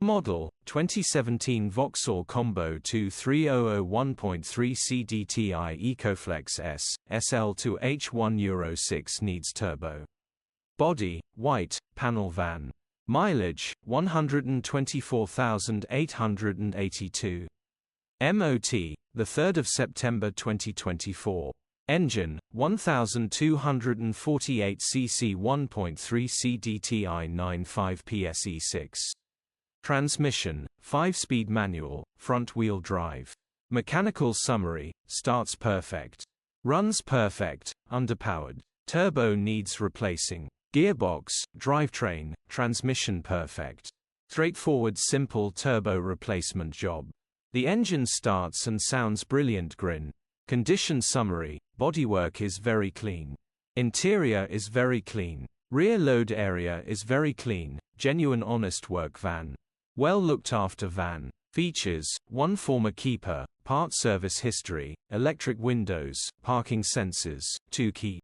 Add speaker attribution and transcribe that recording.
Speaker 1: Model, 2017 Vauxhall Combo 23001.3 CDTI ecoFLEX S, SL2H1 EU6 needs turbo. Body, white, panel van. Mileage, 124,882. MOT, 3 September 2024. Engine, 1248 cc 1.3 CDTI 95 PSE6. Transmission, 5-speed manual, front-wheel drive. Mechanical summary, starts perfect. Runs perfect, underpowered. Turbo needs replacing. Gearbox, drivetrain, transmission perfect. Straightforward simple turbo replacement job. The engine starts and sounds brilliant grin. Condition summary, bodywork is very clean. Interior is very clean. Rear load area is very clean, genuine honest work van. Well looked after van. Features, 1 former keeper, part service history, electric windows, parking sensors, 2 key.